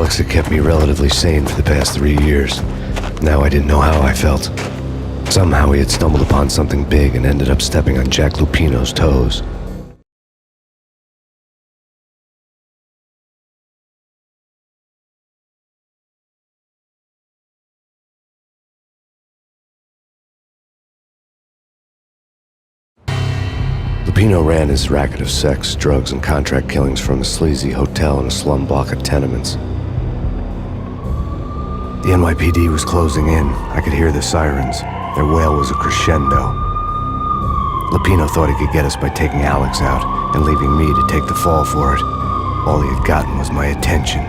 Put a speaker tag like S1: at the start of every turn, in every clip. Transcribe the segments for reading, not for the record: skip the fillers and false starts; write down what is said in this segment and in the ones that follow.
S1: Alex had kept me relatively sane for the past 3 years. Now I didn't know how I felt. Somehow he had stumbled upon something big and ended up stepping on Jack Lupino's toes. Lupino ran his racket of sex, drugs, and contract killings from a sleazy hotel in a slum block of tenements. The NYPD was closing in. I could hear the sirens. Their wail was a crescendo. Lupino thought he could get us by taking Alex out and leaving me to take the fall for it. All he had gotten was my attention.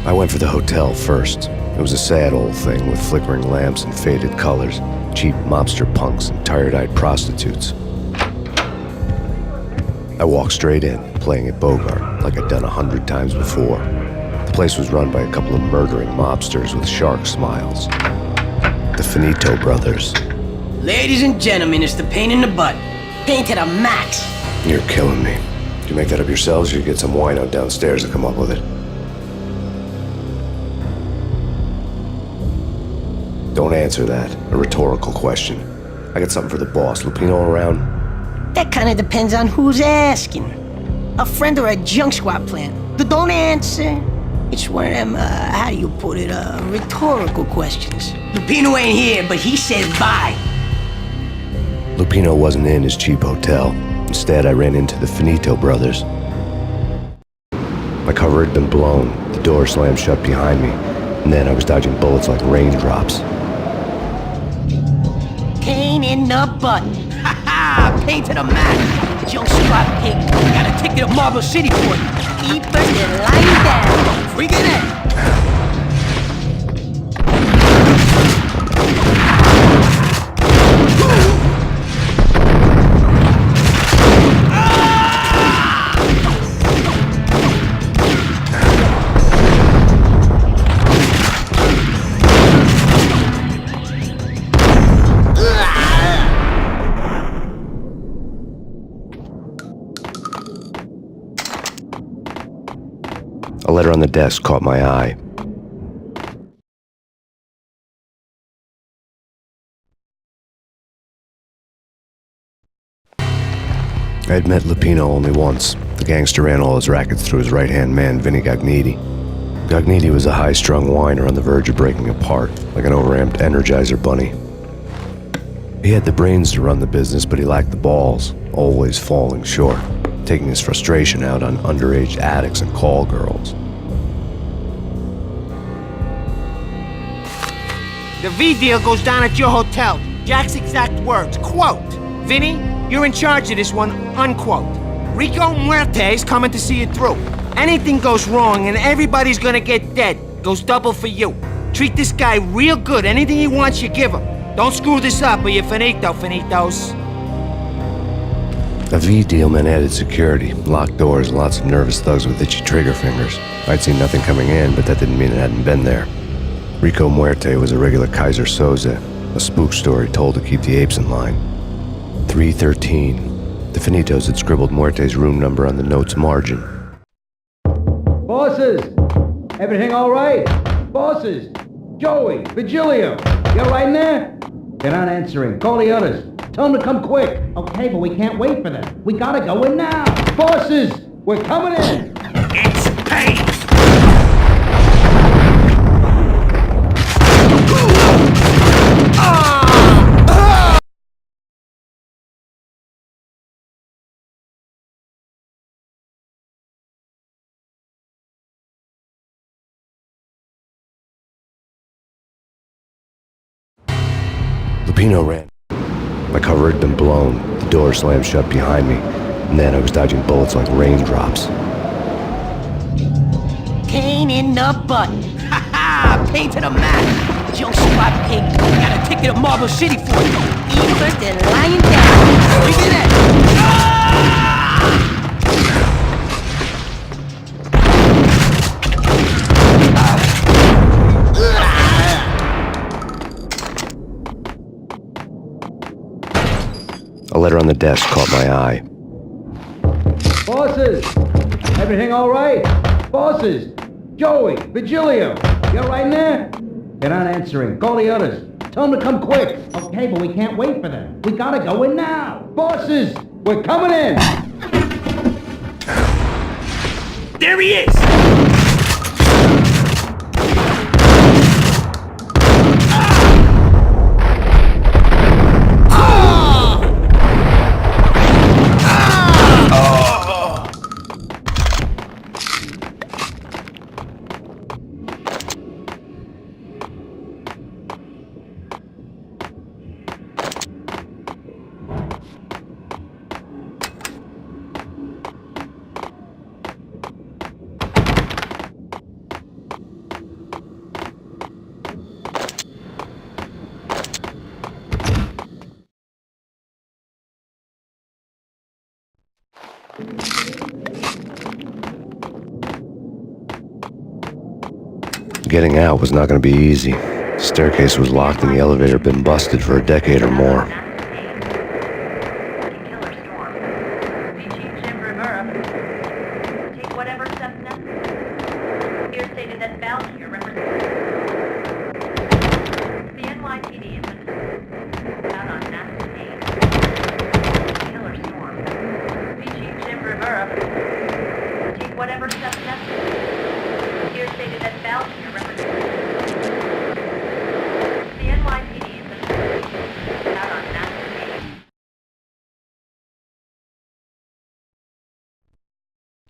S1: I went for the hotel first. It was a sad old thing with flickering lamps and faded colors, cheap mobster punks and tired-eyed prostitutes. I walked straight in, playing at Bogart, like I'd done 100 times before. The place was run by a couple of murdering mobsters with shark smiles. The Finito brothers.
S2: Ladies and gentlemen, it's the Payne in the butt. Payne to the max.
S1: You're killing me. Did you make that up yourselves, or you get some wino downstairs to come up with it? Don't answer that. A rhetorical question. I got something for the boss. Lupino around?
S2: That kinda depends on who's asking. A friend or a junk squad plan. Don't answer. It's one of them, how do you put it, rhetorical questions. Lupino ain't here, but he said bye.
S1: Lupino wasn't in his cheap hotel. Instead, I ran into the Finito brothers. My cover had been blown. The door slammed shut behind me. And then I was dodging bullets like raindrops.
S2: Payne in the butt. Ha ha! Payne to the max. Junk squad pig. Got a ticket to Marble City for you. Keep us and lying down. Bring it in.
S1: A letter on the desk caught my eye. I had met Lupino only once. The gangster ran all his rackets through his right-hand man, Vinny Gagniti. Gagniti was a high-strung whiner on the verge of breaking apart, like an overamped Energizer bunny. He had the brains to run the business, but he lacked the balls, always falling short, taking his frustration out on underage addicts and call girls.
S3: The V deal goes down at your hotel. Jack's exact words, quote, "Vinny, you're in charge of this one," unquote. Rico Muerte's coming to see it through. Anything goes wrong and everybody's gonna get dead. Goes double for you. Treat this guy real good. Anything he wants, you give him. Don't screw this up or you're finito, finitos.
S1: A V deal meant added security, locked doors, and lots of nervous thugs with itchy trigger fingers. I'd seen nothing coming in, but that didn't mean it hadn't been there. Rico Muerte was a regular Kaiser Soze, a spook story told to keep the apes in line. 313. The Finitos had scribbled Muerte's room number on the note's margin.
S4: Bosses! Everything all right? Bosses! Joey! Virgilio! You all right in there? They're not answering. Call the others. Tell them to come quick. Okay, but we can't wait for them. We gotta go in now. Bosses! We're coming in!
S3: It's Payne!
S1: Lupino ran. My cover had been blown. The door slammed shut behind me. And then I was dodging bullets like raindrops.
S2: Payne in the butt. Ha ha! Payne to the max. Junk squad pig. Got a ticket to Marble City for you. Eat first and lying down. Bring it in.
S1: A letter on the desk caught my eye.
S4: Bosses! Everything all right? Bosses! Joey! Vigilio! You all right in there? They're not answering. Call the others. Tell them to come quick. Okay, but we can't wait for them. We gotta go in now. Bosses! We're coming in!
S3: There he is!
S1: Getting out was not going to be easy. The staircase was locked and the elevator had been busted for a decade or more.
S5: Take whatever steps necessary. Here stated that Valkyrie represents the NYPD is out on massive Payne. Killer storm. Chief Jim Rivera. Take whatever steps necessary. Here stated that Valkyrie represents the NYPD is out on massive Payne.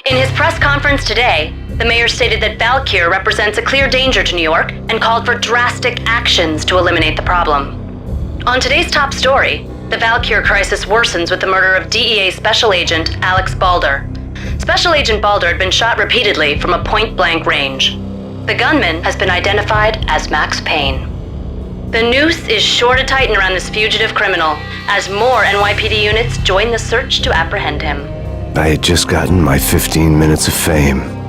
S6: In his press conference today, the mayor stated that Valkyr represents a clear danger to New York and called for drastic actions to eliminate the problem. On today's top story, the Valkyr crisis worsens with the murder of DEA Special Agent Alex Balder. Special Agent Balder had been shot repeatedly from a point-blank range. The gunman has been identified as Max Payne. The noose is sure to tighten around this fugitive criminal as more NYPD units join the search to apprehend him.
S1: I had just gotten my 15 minutes of fame.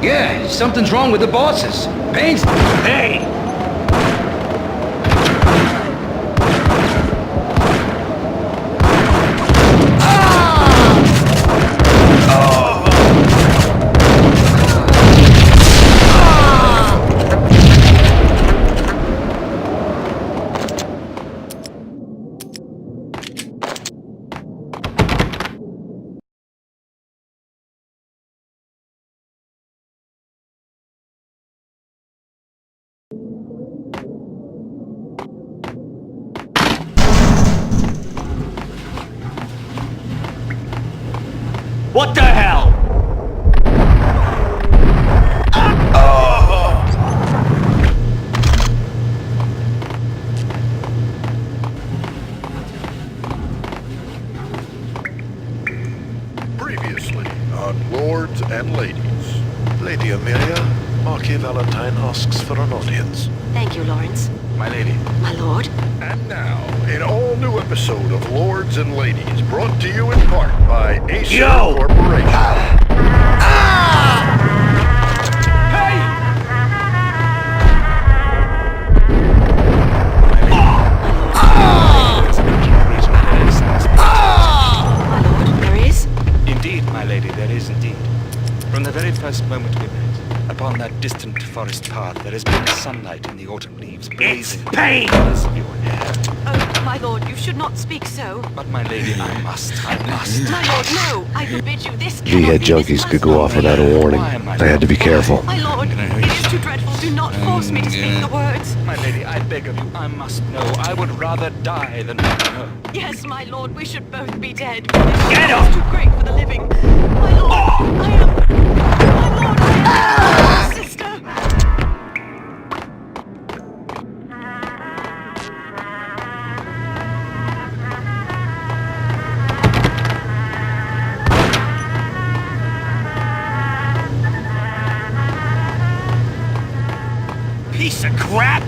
S4: Yeah, something's wrong with the bosses. Payne's... Hey!
S3: What the hell?
S7: Previously on Lords and Ladies. Lady Amelia, Marquis Valentine asks for an audience.
S8: Thank you, Lawrence.
S7: My lady.
S8: My lord.
S7: And now, an all-new episode of Lords and Ladies, brought to you in part by Acer Corporation.
S8: My lord, there is?
S9: Indeed, my lady, there is indeed. From the very first moment we met, upon that distant forest path, there has been sunlight in the autumn leaves blazing in the
S3: Payne!
S9: colors of your hair.
S8: Oh, my lord, you should not speak so.
S9: But my lady, I must.
S8: My lord, no! I forbid you this.
S1: V-head junkies could go off without a warning. I had to be careful.
S8: My lord, it is too dreadful. Do not force me to speak the words.
S9: My lady, I beg of you, I must know. I would rather die than not know.
S8: Yes, my lord, we should both be dead.
S3: Get
S8: It
S3: up!
S8: is too great for the living. My lord, I am... My lord, I am... Sister!
S3: Piece of crap!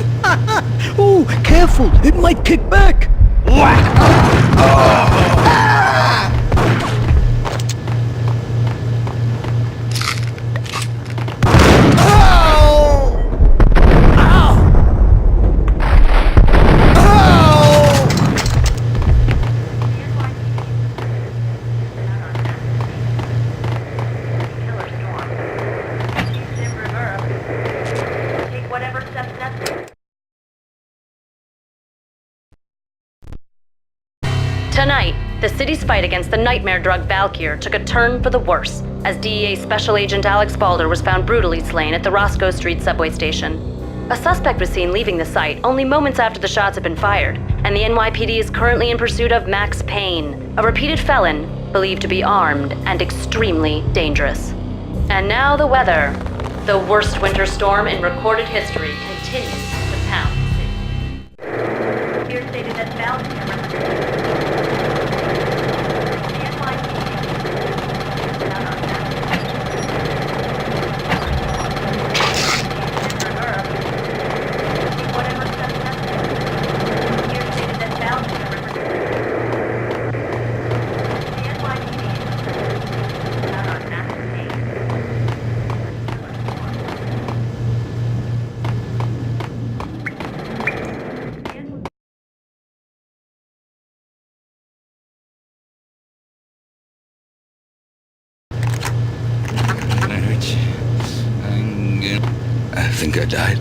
S2: Ooh, careful. It might kick back.
S3: Whack!
S5: Killer storm. Jim Rivera. Take whatever steps necessary.
S6: Tonight, the city's fight against the nightmare drug Valkyr took a turn for the worse as DEA Special Agent Alex Balder was found brutally slain at the Roscoe Street subway station. A suspect was seen leaving the site only moments after the shots had been fired, and the NYPD is currently in pursuit of Max Payne, a repeated felon believed to be armed and extremely dangerous. And now the weather. The worst winter storm in recorded history continues to pound the city.
S5: Here stated that Valkyr represents the NYPD. Not on that. Jim Rivera. Take whatever steps necessary. Here stated that Valkyr represents the NYPD. Not on that.
S9: I think I died.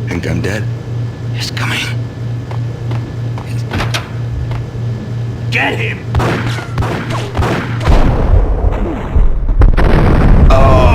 S9: Think I'm dead. It's coming.
S3: Get him!
S9: Oh!